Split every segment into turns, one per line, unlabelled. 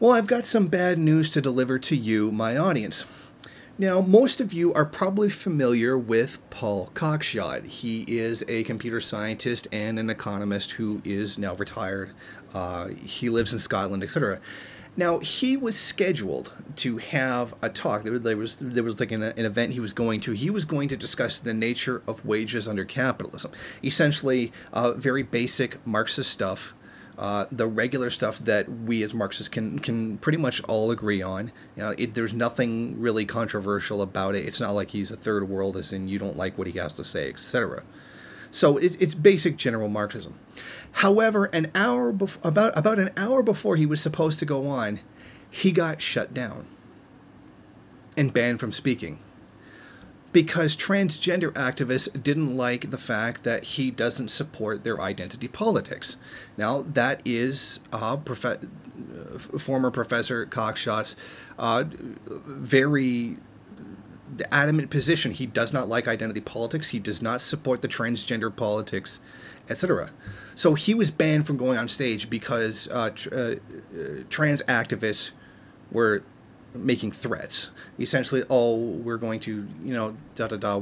Well, I've got some bad news to deliver to you, my audience. Now, most of you are probably familiar with Paul Cockshott. He is a computer scientist and an economist who is now retired. He lives in Scotland, etc. Now, he was scheduled to have a talk. There was like an event he was going to. He was going to discuss the nature of wages under capitalism. Essentially, very basic Marxist stuff. The regular stuff that we as Marxists can pretty much all agree on. There's nothing really controversial about it. It's not like he's a third world, as in you don't like what he has to say, etc. So it's basic general Marxism. However, about an hour before he was supposed to go on, he got shut down and banned from speaking, because transgender activists didn't like the fact that he doesn't support their identity politics. Now, that is former Professor Cockshott's very adamant position. He does not like identity politics. He does not support the transgender politics, etc. So he was banned from going on stage because trans activists were making threats. Essentially, oh, we're going to, we're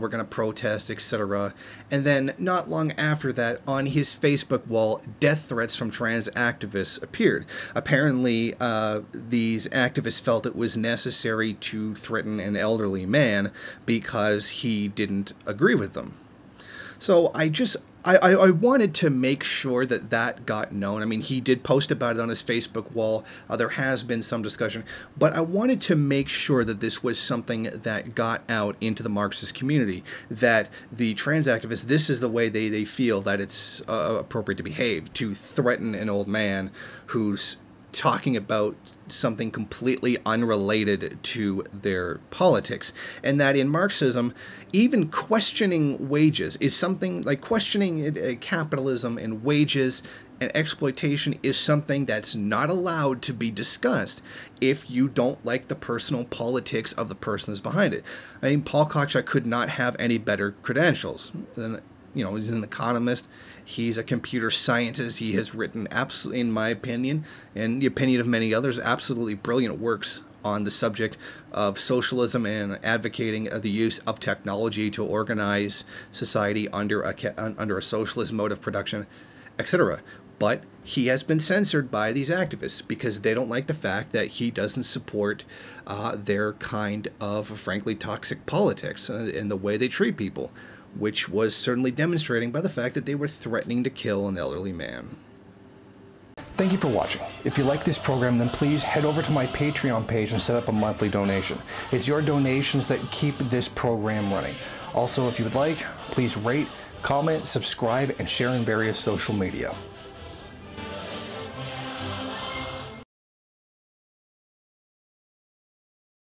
going to protest, etc. And then not long after that, on his Facebook wall, death threats from trans activists appeared. Apparently, these activists felt it was necessary to threaten an elderly man because he didn't agree with them. So I wanted to make sure that that got known. I mean, he did post about it on his Facebook wall. There has been some discussion, but I wanted to make sure that this was something that got out into the Marxist community, that the trans activists, this is the way they feel that it's appropriate to behave, to threaten an old man who's talking about something completely unrelated to their politics. And that in Marxism, even questioning wages is something like questioning capitalism and wages and exploitation is something that's not allowed to be discussed if you don't like the personal politics of the person that's behind it. I mean, Paul Cockshott could not have any better credentials than, he's an economist. He's a computer scientist. He has written, absolutely, in my opinion, and the opinion of many others, absolutely brilliant works on the subject of socialism and advocating the use of technology to organize society under a socialist mode of production, etc. But he has been censored by these activists because they don't like the fact that he doesn't support their kind of, frankly, toxic politics and the way they treat people, which was certainly demonstrating by the fact that they were threatening to kill an elderly man. Thank you for watching. If you like this program, then please head over to my Patreon page and set up a monthly donation. It's your donations that keep this program running. Also, if you would like, please rate, comment, subscribe, and share in various social media.